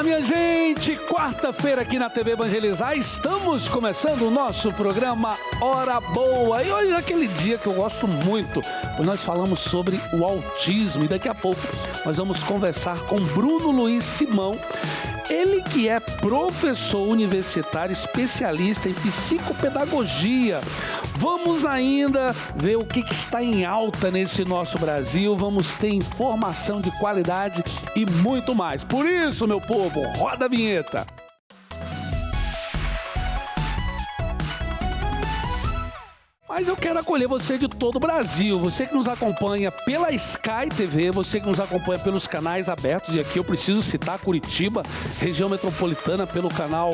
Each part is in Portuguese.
Olá, minha gente! Quarta-feira aqui na TV Evangelizar, estamos começando o nosso programa Hora Boa. E hoje é aquele dia que eu gosto muito, pois nós falamos sobre o autismo. E daqui a pouco nós vamos conversar com Bruno Luiz Simão. Ele que é professor universitário, especialista em psicopedagogia. Vamos ainda ver o que está em alta nesse nosso Brasil. Vamos ter informação de qualidade e muito mais. Por isso, meu povo, roda a vinheta. Mas eu quero acolher você de todo o Brasil, você que nos acompanha pela Sky TV, você que nos acompanha pelos canais abertos, e aqui eu preciso citar Curitiba, região metropolitana, pelo canal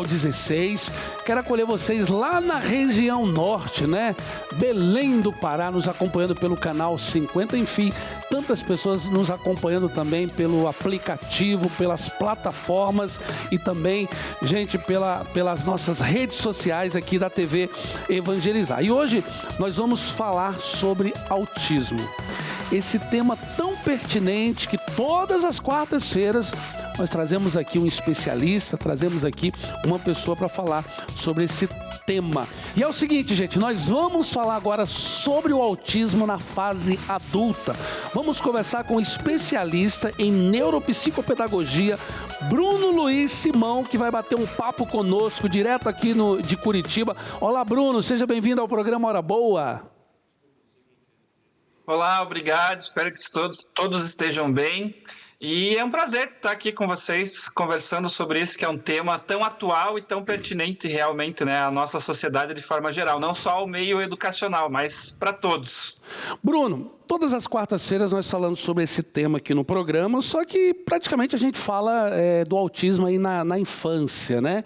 16. Quero acolher vocês lá na região norte, né? Belém do Pará, nos acompanhando pelo canal 50, enfim, tantas pessoas nos acompanhando também pelo aplicativo, pelas plataformas e também, gente, pelas nossas redes sociais aqui da TV Evangelizar. E hoje nós vamos falar sobre autismo. Esse tema tão pertinente que todas as quartas-feiras nós trazemos aqui um especialista, trazemos aqui uma pessoa para falar sobre esse tema. E é o seguinte, gente, nós vamos falar agora sobre o autismo na fase adulta. Vamos conversar com um especialista em neuropsicopedagogia, Bruno Luiz Simão, que vai bater um papo conosco direto aqui de Curitiba. Olá, Bruno, seja bem-vindo ao programa Hora Boa. Olá, obrigado, espero que todos estejam bem. E é um prazer estar aqui com vocês, conversando sobre isso, que é um tema tão atual e tão pertinente realmente, né, à nossa sociedade de forma geral, não só ao meio educacional, mas para todos. Bruno, todas as quartas-feiras nós falamos sobre esse tema aqui no programa, só que praticamente a gente fala do autismo aí na infância, né?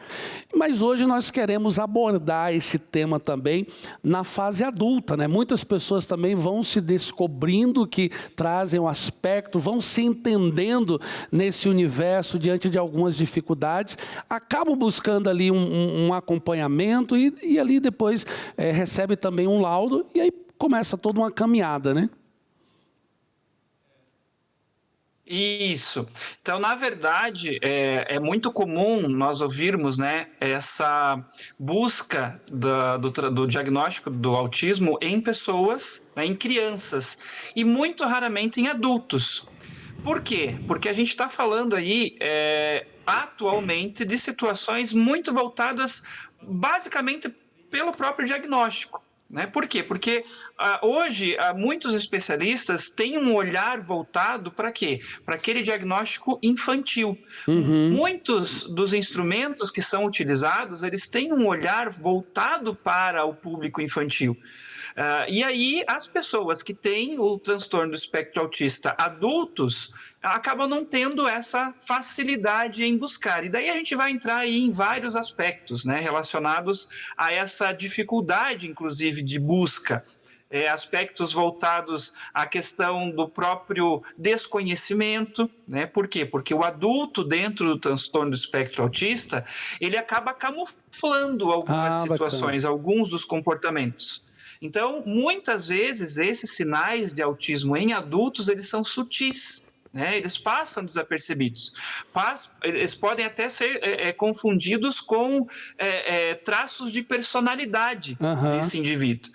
Mas hoje nós queremos abordar esse tema também na fase adulta, né? Muitas pessoas também vão se descobrindo que trazem um aspecto, vão se entendendo nesse universo diante de algumas dificuldades, acabam buscando ali um acompanhamento e ali depois recebe também um laudo e aí começa toda uma caminhada, né? Isso. Então, na verdade, é muito comum nós ouvirmos, né, essa busca do diagnóstico do autismo em pessoas, né, em crianças, e muito raramente em adultos. Por quê? Porque a gente está falando aí, atualmente, de situações muito voltadas, basicamente, pelo próprio diagnóstico. Né? Por quê? Porque hoje muitos especialistas têm um olhar voltado para quê? Para aquele diagnóstico infantil. Muitos dos instrumentos que são utilizados, eles têm um olhar voltado para o público infantil. E aí as pessoas que têm o transtorno do espectro autista adultos acabam não tendo essa facilidade em buscar. E daí a gente vai entrar aí em vários aspectos, né, relacionados a essa dificuldade, inclusive, de busca. Aspectos voltados à questão do próprio desconhecimento, né? Por quê? Porque o adulto dentro do transtorno do espectro autista, ele acaba camuflando algumas situações, bacana. Alguns dos comportamentos. Então, muitas vezes, esses sinais de autismo em adultos, eles são sutis, né? Eles passam desapercebidos. Eles podem até ser confundidos com traços de personalidade desse indivíduo.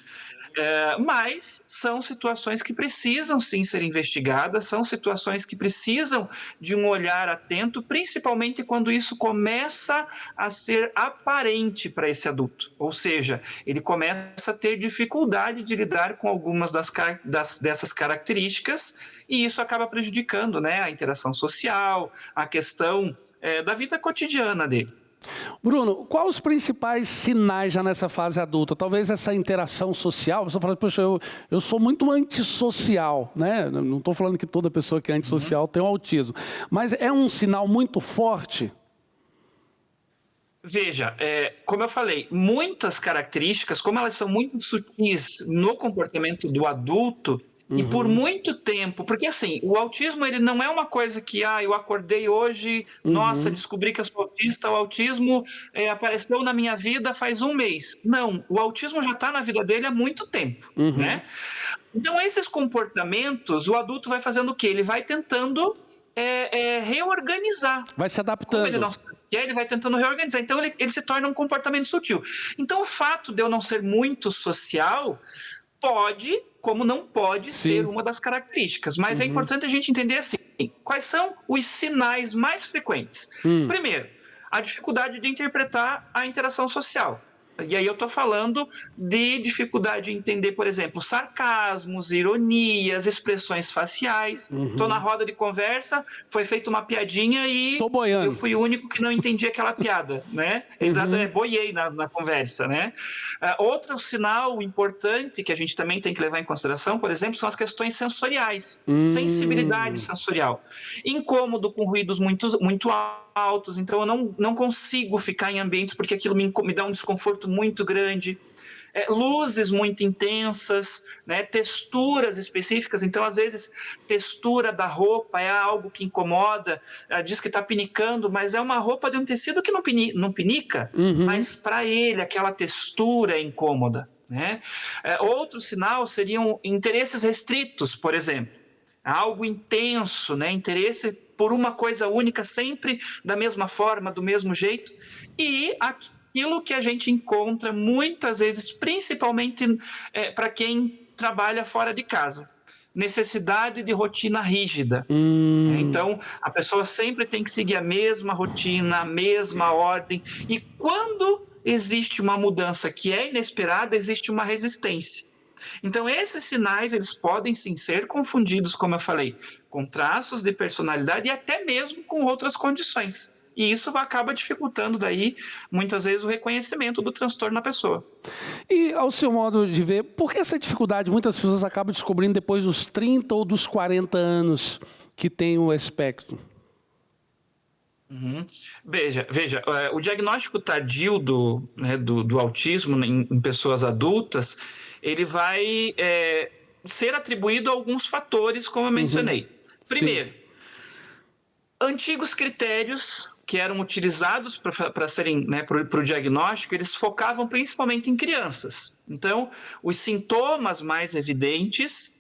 Mas são situações que precisam sim ser investigadas, são situações que precisam de um olhar atento, principalmente quando isso começa a ser aparente para esse adulto, ou seja, ele começa a ter dificuldade de lidar com algumas dessas características e isso acaba prejudicando, né, a interação social, a questão da vida cotidiana dele. Bruno, quais os principais sinais já nessa fase adulta? Talvez essa interação social, você fala, poxa, eu sou muito antissocial, né? Não estou falando que toda pessoa que é antissocial tem o autismo, mas é um sinal muito forte? Veja, como eu falei, muitas características, como elas são muito sutis no comportamento do adulto, e por muito tempo, porque assim, o autismo ele não é uma coisa que, eu acordei hoje, nossa, descobri que eu sou autista, o autismo apareceu na minha vida faz um mês. Não, o autismo já está na vida dele há muito tempo, né? Então, esses comportamentos, o adulto vai fazendo o quê? Ele vai tentando reorganizar. Vai se adaptando. Como ele não sabe o que é, ele vai tentando reorganizar. Então, ele se torna um comportamento sutil. Então, o fato de eu não ser muito social pode, como não pode, ser uma das características. Mas é importante a gente entender assim, quais são os sinais mais frequentes. Primeiro, a dificuldade de interpretar a interação social. E aí eu estou falando de dificuldade de entender, por exemplo, sarcasmos, ironias, expressões faciais. Estou na roda de conversa, foi feita uma piadinha e eu fui o único que não entendi aquela piada, né? Exatamente, boiei na conversa, né? Outro sinal importante que a gente também tem que levar em consideração, por exemplo, são as questões sensoriais. Sensibilidade sensorial. Incômodo com ruídos muito altos, então eu não consigo ficar em ambientes porque aquilo me dá um desconforto muito grande. Luzes muito intensas, né? Texturas específicas, então às vezes textura da roupa é algo que incomoda, diz que está pinicando, mas é uma roupa de um tecido que não pinica, mas para ele aquela textura é incômoda, né? Outro sinal seriam interesses restritos, por exemplo, algo intenso, né? Interesse por uma coisa única, sempre da mesma forma, do mesmo jeito, e aquilo que a gente encontra muitas vezes, principalmente para quem trabalha fora de casa, necessidade de rotina rígida. Então, a pessoa sempre tem que seguir a mesma rotina, a mesma ordem, e quando existe uma mudança que é inesperada, existe uma resistência. Então, esses sinais, eles podem sim ser confundidos, como eu falei, com traços de personalidade e até mesmo com outras condições. E isso acaba dificultando daí, muitas vezes, o reconhecimento do transtorno na pessoa. E, ao seu modo de ver, por que essa dificuldade muitas pessoas acabam descobrindo depois dos 30 ou dos 40 anos que tem o espectro? Veja, o diagnóstico tardio do autismo em pessoas adultas, ele vai ser atribuído a alguns fatores, como eu mencionei. Primeiro, antigos critérios que eram utilizados para serem, né, para o diagnóstico, eles focavam principalmente em crianças. Então, os sintomas mais evidentes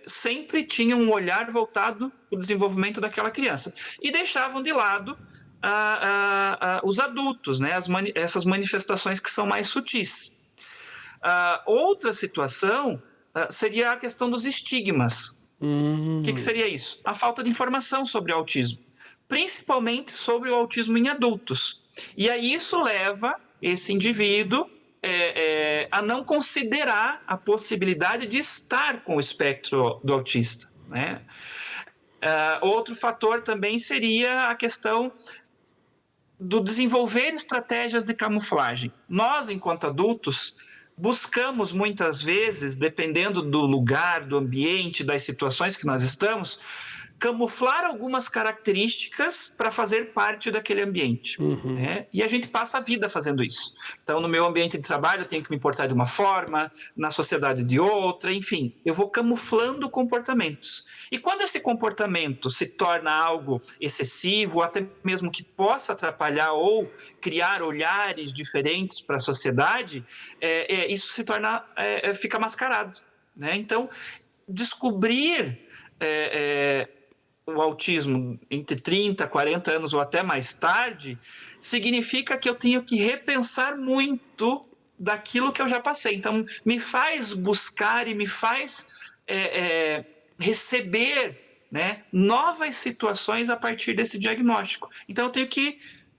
sempre tinham um olhar voltado para o desenvolvimento daquela criança e deixavam de lado os adultos, né, essas manifestações que são mais sutis. Outra situação seria a questão dos estigmas. O que seria isso? A falta de informação sobre o autismo, principalmente sobre o autismo em adultos. E aí isso leva esse indivíduo a não considerar a possibilidade de estar com o espectro do autista, né? Outro fator também seria a questão do desenvolver estratégias de camuflagem. Nós, enquanto adultos, buscamos muitas vezes, dependendo do lugar, do ambiente, das situações que nós estamos, camuflar algumas características para fazer parte daquele ambiente. Né? E a gente passa a vida fazendo isso. Então, no meu ambiente de trabalho, eu tenho que me portar de uma forma, na sociedade de outra, enfim, eu vou camuflando comportamentos. E quando esse comportamento se torna algo excessivo, até mesmo que possa atrapalhar ou criar olhares diferentes para a sociedade, isso se torna, fica mascarado. Né? Então, descobrir o autismo entre 30, 40 anos ou até mais tarde, significa que eu tenho que repensar muito daquilo que eu já passei. Então, me faz buscar e me faz receber, né, novas situações a partir desse diagnóstico. Então, eu tenho que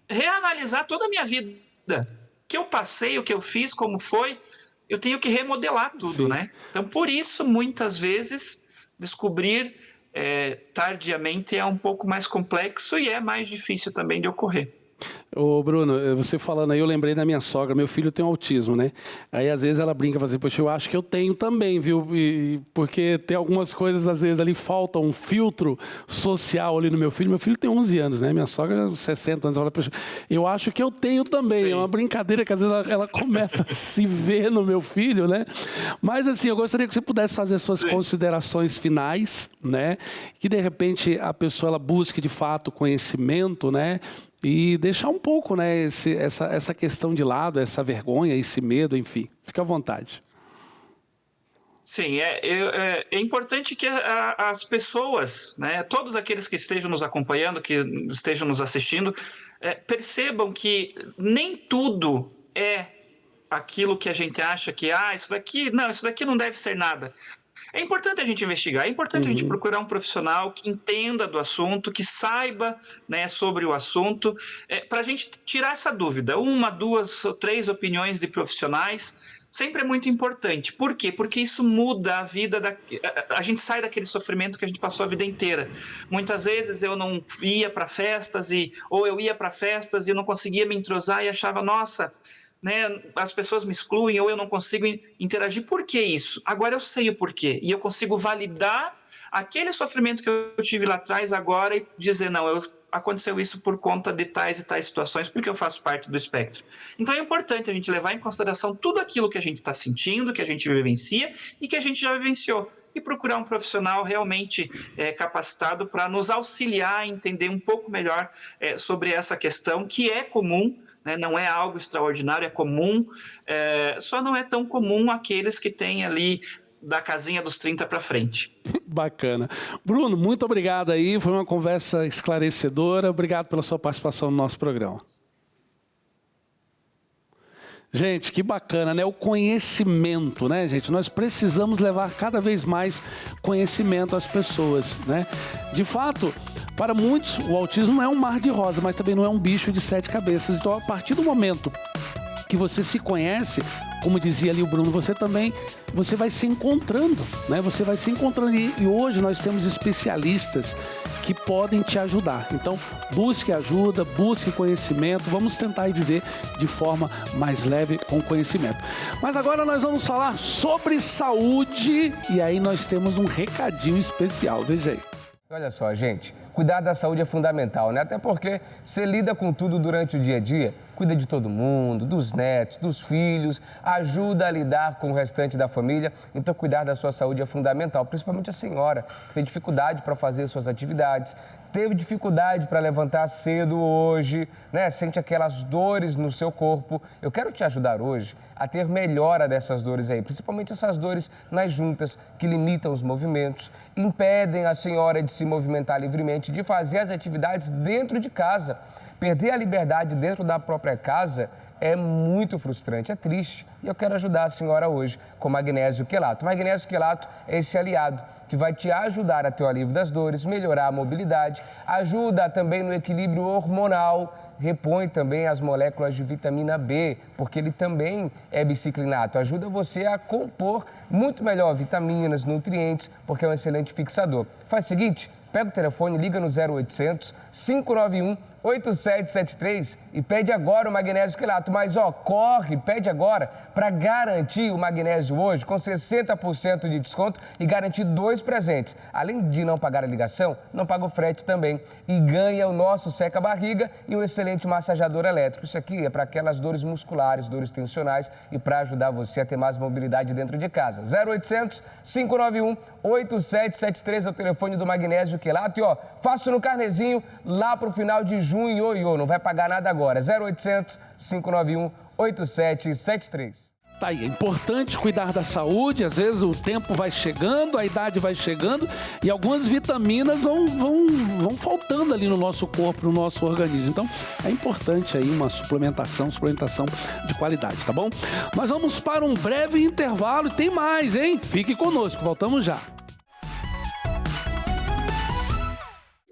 reanalisar toda a minha vida. O que eu passei, o que eu fiz, como foi, eu tenho que remodelar tudo, né? Então, por isso, muitas vezes, descobrir tardiamente é um pouco mais complexo e é mais difícil também de ocorrer. Ô Bruno, você falando aí, eu lembrei da minha sogra, meu filho tem autismo, né? Aí às vezes ela brinca, fala assim, poxa, eu acho que eu tenho também, viu? Porque tem algumas coisas, às vezes ali falta um filtro social ali no meu filho tem 11 anos, né? Minha sogra 60 anos, ela fala, poxa, eu acho que eu tenho também. Sim. É uma brincadeira que às vezes ela começa a se ver no meu filho, né? Mas assim, eu gostaria que você pudesse fazer suas considerações finais, né? Que de repente a pessoa ela busque de fato conhecimento, né? E deixar um pouco, né, essa questão de lado, essa vergonha, esse medo, enfim. Fica à vontade. Sim, é importante que as pessoas, né, todos aqueles que estejam nos acompanhando, que estejam nos assistindo, percebam que nem tudo é aquilo que a gente acha que, isso daqui não deve ser nada. É importante a gente investigar, é importante a gente procurar um profissional que entenda do assunto, que saiba, né, sobre o assunto, para a gente tirar essa dúvida. 1, 2, 3 opiniões de profissionais sempre é muito importante. Por quê? Porque isso muda a vida, a gente sai daquele sofrimento que a gente passou a vida inteira. Muitas vezes eu não ia para festas, ou eu ia para festas e não conseguia me entrosar e achava, nossa, né, as pessoas me excluem ou eu não consigo interagir. Por que isso? Agora eu sei o porquê e eu consigo validar aquele sofrimento que eu tive lá atrás agora e dizer, não, aconteceu isso por conta de tais e tais situações, porque eu faço parte do espectro. Então é importante a gente levar em consideração tudo aquilo que a gente está sentindo, que a gente vivencia e que a gente já vivenciou, e procurar um profissional realmente capacitado para nos auxiliar a entender um pouco melhor sobre essa questão, que é comum, né? Não é algo extraordinário, é comum, só não é tão comum aqueles que têm ali da casinha dos 30 para frente. Bacana. Bruno, muito obrigado aí, foi uma conversa esclarecedora, obrigado pela sua participação no nosso programa. Gente, que bacana, né? O conhecimento, né, gente? Nós precisamos levar cada vez mais conhecimento às pessoas, né? De fato, para muitos, o autismo não é um mar de rosa, mas também não é um bicho de 7 cabeças. Então, a partir do momento que você se conhece, como dizia ali o Bruno, você vai se encontrando, né? Você vai se encontrando e hoje nós temos especialistas que podem te ajudar. Então, busque ajuda, busque conhecimento, vamos tentar viver de forma mais leve com conhecimento. Mas agora nós vamos falar sobre saúde e aí nós temos um recadinho especial, veja aí. Olha só, gente, cuidar da saúde é fundamental, né? Até porque você lida com tudo durante o dia a dia, cuida de todo mundo, dos netos, dos filhos, ajuda a lidar com o restante da família. Então, cuidar da sua saúde é fundamental, principalmente a senhora, que tem dificuldade para fazer suas atividades, teve dificuldade para levantar cedo hoje, né? Sente aquelas dores no seu corpo. Eu quero te ajudar hoje a ter melhora dessas dores aí, principalmente essas dores nas juntas que limitam os movimentos, impedem a senhora de se movimentar livremente, de fazer as atividades dentro de casa. Perder a liberdade dentro da própria casa é muito frustrante, é triste. E eu quero ajudar a senhora hoje com magnésio quelato. Magnésio quelato é esse aliado que vai te ajudar a ter o alívio das dores, melhorar a mobilidade, ajuda também no equilíbrio hormonal, repõe também as moléculas de vitamina B, porque ele também é biciclinato, ajuda você a compor muito melhor vitaminas, nutrientes, porque é um excelente fixador. Faz o seguinte, pega o telefone, liga no 0800 591 8773 e pede agora o magnésio quelato. Mas, corre, pede agora para garantir o magnésio hoje com 60% de desconto e garantir 2 presentes. Além de não pagar a ligação, não paga o frete também e ganha o nosso seca-barriga e um excelente massageador elétrico. Isso aqui é para aquelas dores musculares, dores tensionais e para ajudar você a ter mais mobilidade dentro de casa. 0800 591 8773 é o telefone do magnésio quelato e, faço no carnezinho lá para o final de junho, não vai pagar nada agora. 0800 591 8773. Tá aí, é importante cuidar da saúde, às vezes o tempo vai chegando, a idade vai chegando e algumas vitaminas vão faltando ali no nosso corpo, no nosso organismo. Então, é importante aí uma suplementação de qualidade, tá bom? Nós vamos para um breve intervalo e tem mais, hein? Fique conosco, voltamos já.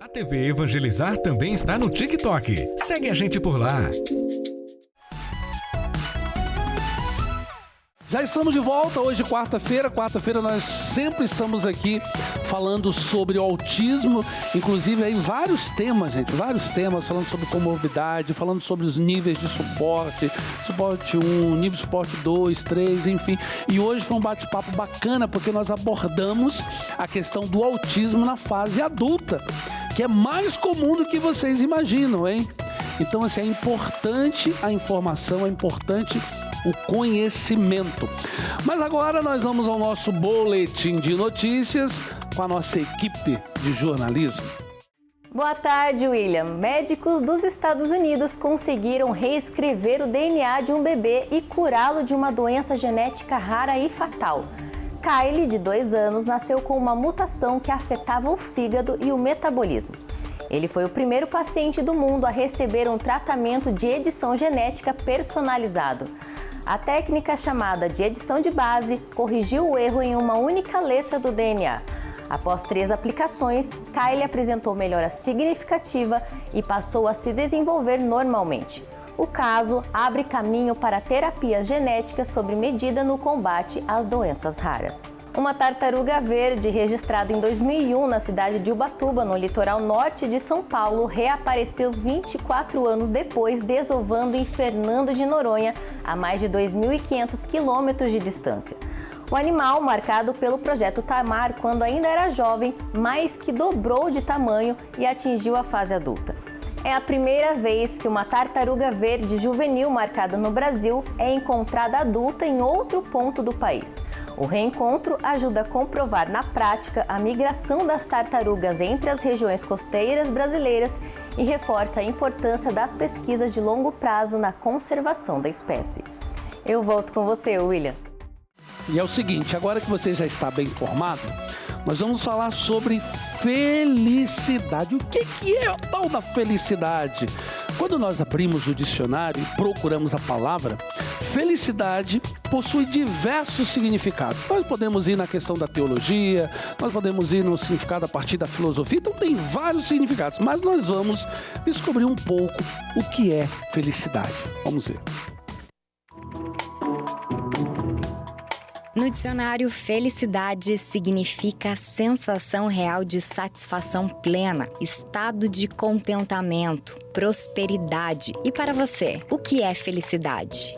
A TV Evangelizar também está no TikTok. Segue a gente por lá. Já estamos de volta, hoje quarta-feira. Quarta-feira nós sempre estamos aqui falando sobre o autismo, inclusive aí vários temas, gente, falando sobre comorbidade, falando sobre os níveis de suporte 1, nível de suporte 2, 3, enfim. E hoje foi um bate-papo bacana porque nós abordamos a questão do autismo na fase adulta, que é mais comum do que vocês imaginam, hein? Então, assim, é importante a informação, é importante o conhecimento. Mas agora nós vamos ao nosso boletim de notícias com a nossa equipe de jornalismo. Boa tarde, William. Médicos dos Estados Unidos conseguiram reescrever o DNA de um bebê e curá-lo de uma doença genética rara e fatal. Kylie, de 2 anos, nasceu com uma mutação que afetava o fígado e o metabolismo. Ele foi o primeiro paciente do mundo a receber um tratamento de edição genética personalizado. A técnica chamada de edição de base corrigiu o erro em uma única letra do DNA. Após 3 aplicações, Kylie apresentou melhora significativa e passou a se desenvolver normalmente. O caso abre caminho para terapias genéticas sob medida no combate às doenças raras. Uma tartaruga verde registrada em 2001 na cidade de Ubatuba, no litoral norte de São Paulo, reapareceu 24 anos depois, desovando em Fernando de Noronha, a mais de 2.500 quilômetros de distância. O animal, marcado pelo projeto Tamar quando ainda era jovem, mais que dobrou de tamanho e atingiu a fase adulta. É a primeira vez que uma tartaruga verde juvenil marcada no Brasil é encontrada adulta em outro ponto do país. O reencontro ajuda a comprovar na prática a migração das tartarugas entre as regiões costeiras brasileiras e reforça a importância das pesquisas de longo prazo na conservação da espécie. Eu volto com você, William. E é o seguinte, agora que você já está bem informado, nós vamos falar sobre felicidade. O que é o tal da felicidade? Quando nós abrimos o dicionário e procuramos a palavra, felicidade possui diversos significados. Nós podemos ir na questão da teologia, nós podemos ir no significado a partir da filosofia, então tem vários significados, mas nós vamos descobrir um pouco o que é felicidade. Vamos ver. No dicionário, felicidade significa sensação real de satisfação plena, estado de contentamento, prosperidade. E para você, o que é felicidade?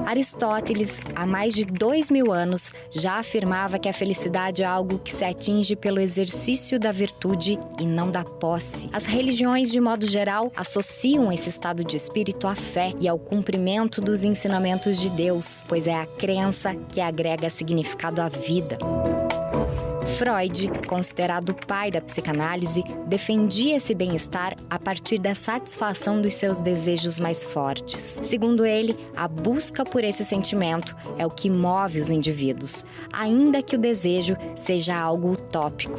Aristóteles, há mais de 2.000 anos, já afirmava que a felicidade é algo que se atinge pelo exercício da virtude e não da posse. As religiões, de modo geral, associam esse estado de espírito à fé e ao cumprimento dos ensinamentos de Deus, pois é a crença que agrega significado à vida. Freud, considerado o pai da psicanálise, defendia esse bem-estar a partir da satisfação dos seus desejos mais fortes. Segundo ele, a busca por esse sentimento é o que move os indivíduos, ainda que o desejo seja algo utópico.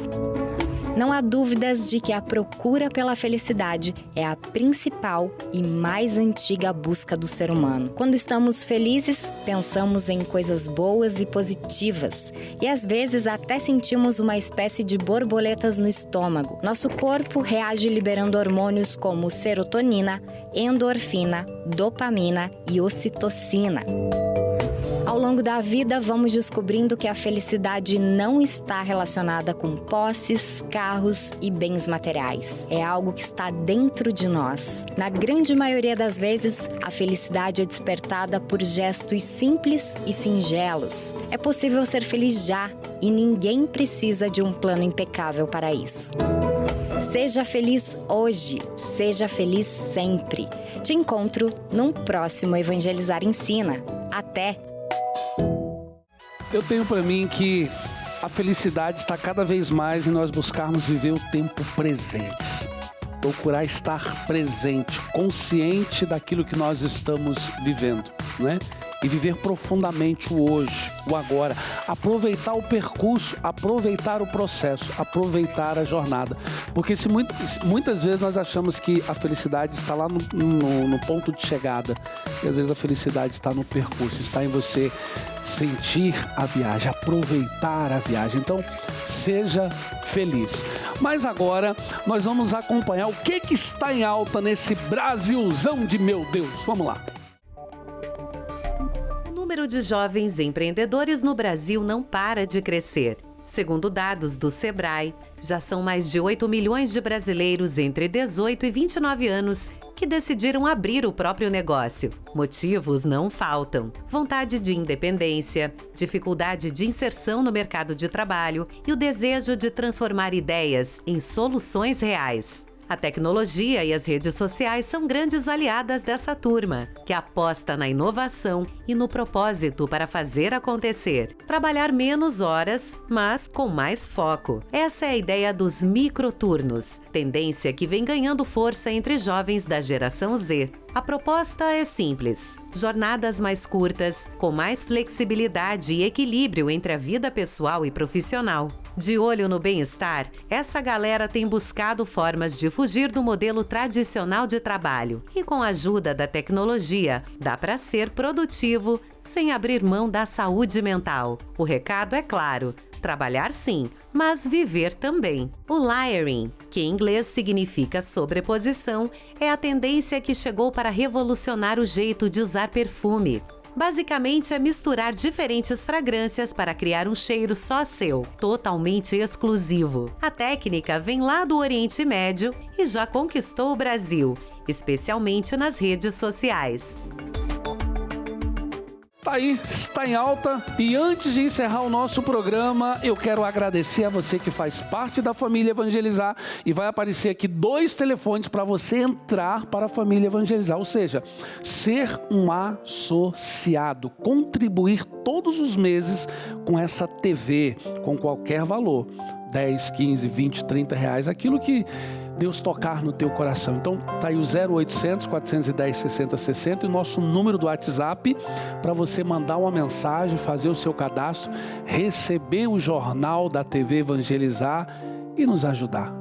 Não há dúvidas de que a procura pela felicidade é a principal e mais antiga busca do ser humano. Quando estamos felizes, pensamos em coisas boas e positivas, e às vezes até sentimos uma espécie de borboletas no estômago. Nosso corpo reage liberando hormônios como serotonina, endorfina, dopamina e ocitocina. Ao longo da vida, vamos descobrindo que a felicidade não está relacionada com posses, carros e bens materiais. É algo que está dentro de nós. Na grande maioria das vezes, a felicidade é despertada por gestos simples e singelos. É possível ser feliz já e ninguém precisa de um plano impecável para isso. Seja feliz hoje, seja feliz sempre. Te encontro num próximo Evangelizar Ensina. Até! Eu tenho para mim que a felicidade está cada vez mais em nós buscarmos viver o tempo presente. Procurar estar presente, consciente daquilo que nós estamos vivendo, né? E viver profundamente o hoje, o agora. Aproveitar o percurso, aproveitar o processo, aproveitar a jornada. Porque muitas vezes nós achamos que a felicidade está lá no ponto de chegada. E às vezes a felicidade está no percurso, está em você sentir a viagem, aproveitar a viagem. Então, seja feliz. Mas agora nós vamos acompanhar o que está em alta nesse Brasilzão de meu Deus. Vamos lá. O número de jovens empreendedores no Brasil não para de crescer. Segundo dados do Sebrae, já são mais de 8 milhões de brasileiros entre 18 e 29 anos que decidiram abrir o próprio negócio. Motivos não faltam: vontade de independência, dificuldade de inserção no mercado de trabalho e o desejo de transformar ideias em soluções reais. A tecnologia e as redes sociais são grandes aliadas dessa turma, que aposta na inovação e no propósito para fazer acontecer. Trabalhar menos horas, mas com mais foco. Essa é a ideia dos microturnos, tendência que vem ganhando força entre jovens da geração Z. A proposta é simples: jornadas mais curtas, com mais flexibilidade e equilíbrio entre a vida pessoal e profissional. De olho no bem-estar, essa galera tem buscado formas de fugir do modelo tradicional de trabalho. E com a ajuda da tecnologia, dá para ser produtivo sem abrir mão da saúde mental. O recado é claro: trabalhar sim, mas viver também. O layering, que em inglês significa sobreposição, é a tendência que chegou para revolucionar o jeito de usar perfume. Basicamente é misturar diferentes fragrâncias para criar um cheiro só seu, totalmente exclusivo. A técnica vem lá do Oriente Médio e já conquistou o Brasil, especialmente nas redes sociais. Tá aí, está em alta. E antes de encerrar o nosso programa, eu quero agradecer a você que faz parte da Família Evangelizar, e vai aparecer aqui 2 telefones para você entrar para a Família Evangelizar, ou seja, ser um associado, contribuir todos os meses com essa TV, com qualquer valor, 10, 15, 20, 30 reais, aquilo que Deus tocar no teu coração. Então tá aí o 0800 410 6060 e o nosso número do WhatsApp para você mandar uma mensagem, fazer o seu cadastro, receber o jornal da TV Evangelizar e nos ajudar,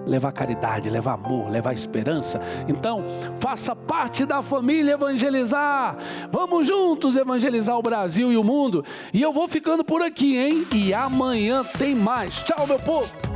levar caridade, levar amor, levar esperança. Então, faça parte da Família Evangelizar. Vamos juntos evangelizar o Brasil e o mundo. E eu vou ficando por aqui, hein? E amanhã tem mais. Tchau, meu povo!